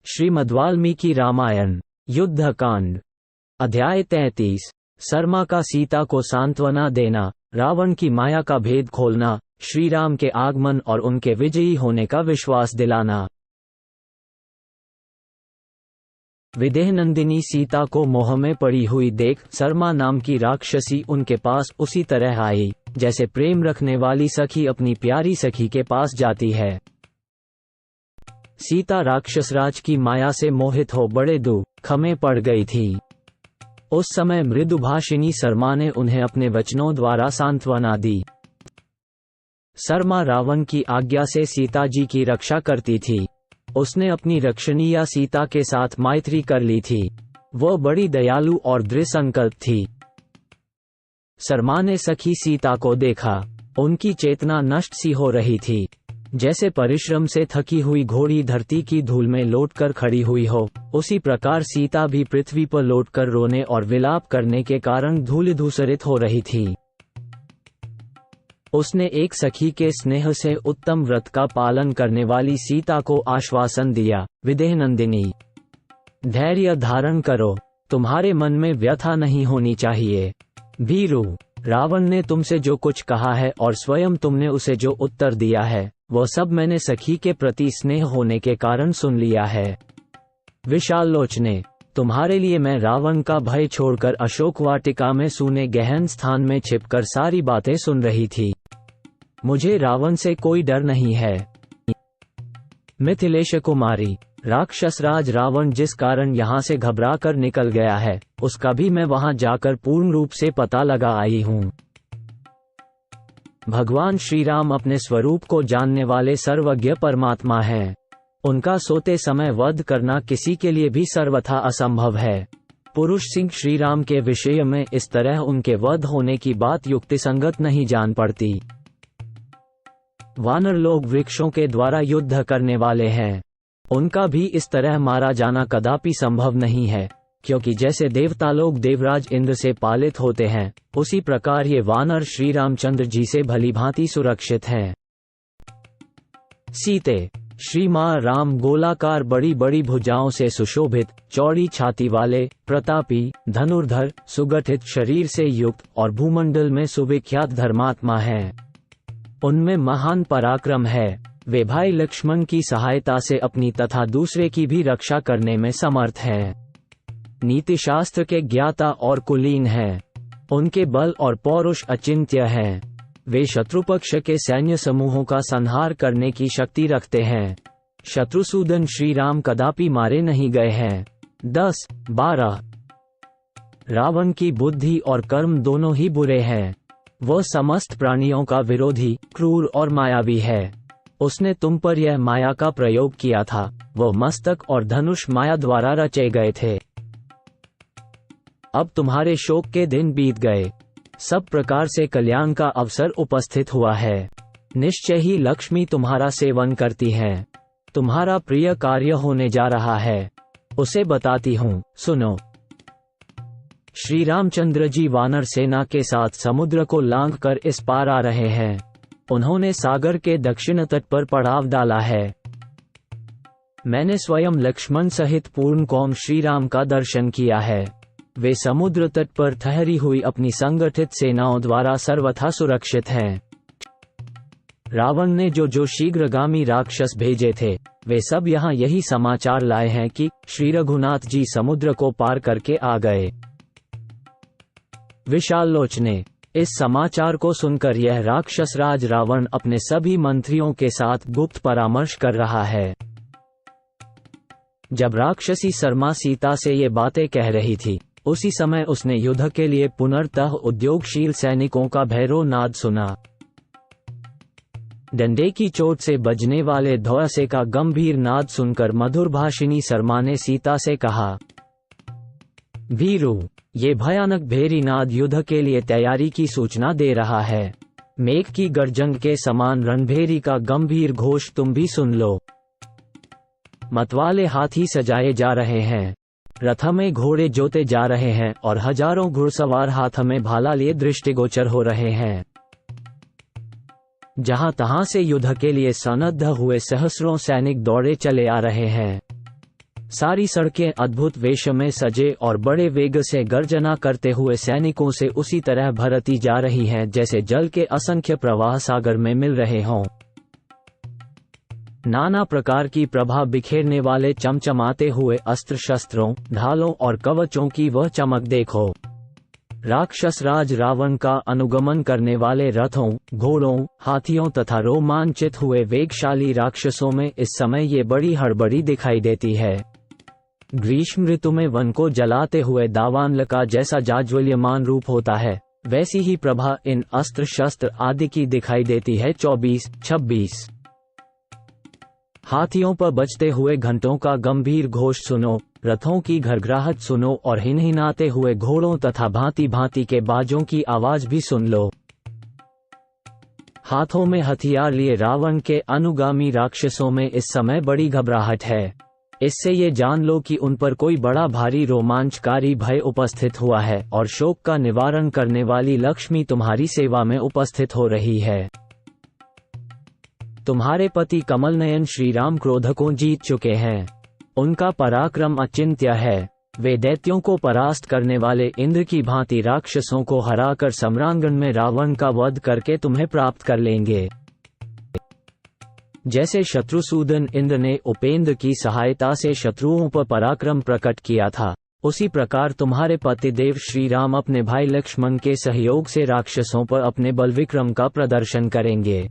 श्रीमद्वाल्मीकि रामायण युद्धकांड अध्याय 33। सरमा का सीता को सांत्वना देना, रावण की माया का भेद खोलना, श्री राम के आगमन और उनके विजयी होने का विश्वास दिलाना। विदेहनंदिनी सीता को मोह में पड़ी हुई देख सरमा नाम की राक्षसी उनके पास उसी तरह आई जैसे प्रेम रखने वाली सखी अपनी प्यारी सखी के पास जाती है। सीता राक्षसराज की माया से मोहित हो बड़े दुख में पड़ गई थी। उस समय मृदुभाषिनी सरमा ने उन्हें अपने वचनों द्वारा सांत्वना दी। सरमा रावण की आज्ञा से सीता जी की रक्षा करती थी। उसने अपनी रक्षणीया सीता के साथ मैत्री कर ली थी। वह बड़ी दयालु और दृढ़ संकल्प थी। सरमा ने सखी सीता को देखा। उनकी चेतना नष्ट सी हो रही थी, जैसे परिश्रम से थकी हुई घोड़ी धरती की धूल में लौटकर खड़ी हुई हो। उसी प्रकार सीता भी पृथ्वी पर लौटकर रोने और विलाप करने के कारण धूलिधूसरित हो रही थी। उसने एक सखी के स्नेह से उत्तम व्रत का पालन करने वाली सीता को आश्वासन दिया, विदेहनंदिनी, धैर्य धारण करो, तुम्हारे मन में व्यथा नहीं होनी चाहिए। भीरु, रावण ने तुमसे जो कुछ कहा है और स्वयं तुमने उसे जो उत्तर दिया है, वह सब मैंने सखी के प्रति स्नेह होने के कारण सुन लिया है। विशाल लोचने, तुम्हारे लिए मैं रावण का भय छोड़कर अशोक वाटिका में सूने गहन स्थान में छिपकर सारी बातें सुन रही थी। मुझे रावण से कोई डर नहीं है। मिथिलेश कुमारी, राक्षसराज रावण जिस कारण यहाँ से घबरा कर निकल गया है, उसका भी मैं वहाँ जाकर पूर्ण रूप से पता लगा आई हूँ। भगवान श्री राम अपने स्वरूप को जानने वाले सर्वज्ञ परमात्मा हैं। उनका सोते समय वध करना किसी के लिए भी सर्वथा असंभव है। पुरुष सिंह श्री राम के विषय में इस तरह उनके वध होने की बात युक्तिसंगत नहीं जान पड़ती। वानर लोग वृक्षों के द्वारा युद्ध करने वाले हैं। उनका भी इस तरह मारा जाना कदापि संभव नहीं है, क्योंकि जैसे देवता लोग देवराज इंद्र से पालित होते हैं, उसी प्रकार ये वानर श्री रामचंद्र जी से भलीभांति सुरक्षित हैं। सीते, श्री मां राम गोलाकार बड़ी बड़ी भुजाओं से सुशोभित, चौड़ी छाती वाले, प्रतापी, धनुर्धर, सुगठित शरीर से युक्त और भूमंडल में सुविख्यात धर्मात्मा हैं। उनमें महान पराक्रम है। वे भाई लक्ष्मण की सहायता से अपनी तथा दूसरे की भी रक्षा करने में समर्थ हैं। नीति शास्त्र के ज्ञाता और कुलीन हैं। उनके बल और पौरुष अचिंत्य हैं। वे शत्रुपक्ष के सैन्य समूहों का संहार करने की शक्ति रखते हैं। शत्रुसूदन श्री राम कदापि मारे नहीं गए हैं। 10-12 रावण की बुद्धि और कर्म दोनों ही बुरे हैं। वह समस्त प्राणियों का विरोधी, क्रूर और मायावी है। उसने तुम पर यह माया का प्रयोग किया था। वह मस्तक और धनुष माया द्वारा रचे गए थे। अब तुम्हारे शोक के दिन बीत गए। सब प्रकार से कल्याण का अवसर उपस्थित हुआ है। निश्चय ही लक्ष्मी तुम्हारा सेवन करती है। तुम्हारा प्रिय कार्य होने जा रहा है। उसे बताती हूँ, सुनो। श्री रामचंद्र जी वानर सेना के साथ समुद्र को लांघकर इस पार आ रहे हैं। उन्होंने सागर के दक्षिण तट पर पड़ाव डाला है। मैंने स्वयं लक्ष्मण सहित पूर्ण कौम श्री राम का दर्शन किया है। वे समुद्र तट पर ठहरी हुई अपनी संगठित सेनाओं द्वारा सर्वथा सुरक्षित हैं। रावण ने जो शीघ्रगामी राक्षस भेजे थे, वे सब यहाँ यही समाचार लाए हैं कि श्री रघुनाथ जी समुद्र को पार करके आ गए। विशाल लोचने, इस समाचार को सुनकर यह राक्षसराज रावण अपने सभी मंत्रियों के साथ गुप्त परामर्श कर रहा है। जब राक्षसी सरमा सीता से ये बातें कह रही थी, उसी समय उसने युद्ध के लिए पुनर्तः उद्योगशील सैनिकों का भैरव नाद सुना। डंडे की चोट से बजने वाले धौसे का गंभीर नाद सुनकर मधुरभाषिनी सरमा ने सीता से कहा, भीरु, ये भयानक भेरी नाद युद्ध के लिए तैयारी की सूचना दे रहा है। मेघ की गर्जन के समान रणभेरी का गंभीर घोष तुम भी सुन लो। मतवाले हाथी सजाए जा रहे हैं। रथ में घोड़े जोते जा रहे हैं और हजारों घुड़सवार हाथ में भाला लिए दृष्टिगोचर हो रहे हैं। जहां तहां से युद्ध के लिए सन्नद्ध हुए सहस्रों सैनिक दौड़े चले आ रहे हैं। सारी सड़कें अद्भुत वेश में सजे और बड़े वेग से गर्जना करते हुए सैनिकों से उसी तरह भरती जा रही हैं जैसे जल के असंख्य प्रवाह सागर में मिल रहे हों। नाना प्रकार की प्रभा बिखेरने वाले चमचमाते हुए अस्त्र शस्त्रों, ढालों और कवचों की वह चमक देखो। राक्षस राज रावण का अनुगमन करने वाले रथों, घोड़ों, हाथियों तथा रोमांचित हुए वेगशाली राक्षसों में इस समय ये बड़ी हड़बड़ी दिखाई देती है। ग्रीष्म ऋतु में वन को जलाते हुए दावानल का जैसा जाज्वल्यमान रूप होता है, वैसी ही प्रभा इन अस्त्र शस्त्र आदि की दिखाई देती है। 24-26 हाथियों पर बजते हुए घंटों का गंभीर घोष सुनो, रथों की घरघराहट सुनो और हिनहिनाते हुए घोड़ों तथा भांति भांति के बाजों की आवाज भी सुन लो। हाथों में हथियार लिए रावण के अनुगामी राक्षसों में इस समय बड़ी घबराहट है। इससे ये जान लो कि उन पर कोई बड़ा भारी रोमांचकारी भय उपस्थित हुआ है और शोक का निवारण करने वाली लक्ष्मी तुम्हारी सेवा में उपस्थित हो रही है। तुम्हारे पति कमल नयन श्री राम क्रोध को जीत चुके हैं। उनका पराक्रम अचिंत्य है। वे दैत्यों को परास्त करने वाले इंद्र की भांति राक्षसों को हराकर सम्रांगण में रावण का वध करके तुम्हें प्राप्त कर लेंगे। जैसे शत्रुसूदन इंद्र ने उपेंद्र की सहायता से शत्रुओं पर पराक्रम प्रकट किया था, उसी प्रकार तुम्हारे पतिदेव श्री राम अपने भाई लक्ष्मण के सहयोग से राक्षसों पर अपने बल विक्रम का प्रदर्शन करेंगे।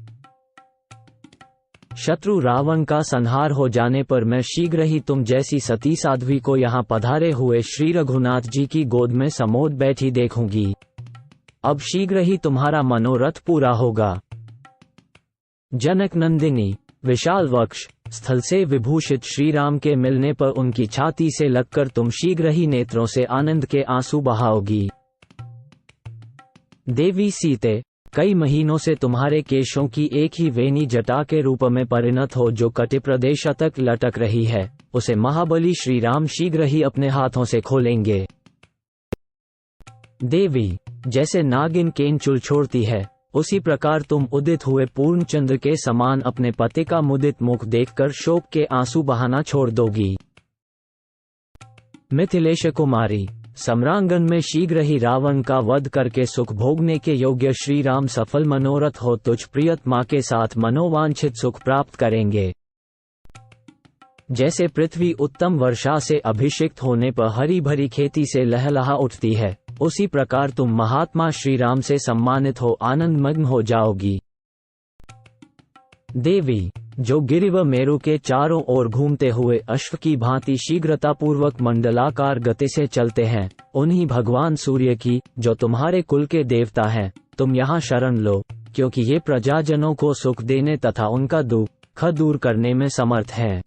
शत्रु रावण का संहार हो जाने पर मैं शीघ्र ही तुम जैसी सती साध्वी को यहाँ पधारे हुए श्री रघुनाथ जी की गोद में समोद बैठी देखूंगी। अब शीघ्र ही तुम्हारा मनोरथ पूरा होगा। जनक नंदिनी, विशाल वक्ष, स्थल से विभूषित श्री राम के मिलने पर उनकी छाती से लगकर तुम शीघ्र ही नेत्रों से आनंद के आंसू बहाओगी। देवी सीते, कई महीनों से तुम्हारे केशों की एक ही वेणी जटा के रूप में परिणत हो जो कटि प्रदेश तक लटक रही है, उसे महाबली श्री राम शीघ्र ही अपने हाथों से खोलेंगे। देवी, जैसे नागिन केंचुल छोड़ती है, उसी प्रकार तुम उदित हुए पूर्ण चंद्र के समान अपने पति का मुदित मुख देखकर शोक के आंसू बहाना छोड़ दोगी। मिथिलेश कुमारी, सम्रांगण में शीघ्र ही रावण का वध करके सुख भोगने के योग्य श्री राम सफल मनोरथ हो तुझ प्रियतमा के साथ मनोवांछित सुख प्राप्त करेंगे। जैसे पृथ्वी उत्तम वर्षा से अभिषिक्त होने पर हरी भरी खेती से लहलहा उठती है, उसी प्रकार तुम महात्मा श्री राम से सम्मानित हो आनंद मग्न हो जाओगी। देवी, जो गिरिव मेरु के चारों ओर घूमते हुए अश्व की भांति शीघ्रतापूर्वक मंडलाकार गति से चलते हैं, उन्हीं भगवान सूर्य की, जो तुम्हारे कुल के देवता हैं, तुम यहाँ शरण लो, क्योंकि ये प्रजाजनों को सुख देने तथा उनका दुख दूर करने में समर्थ हैं।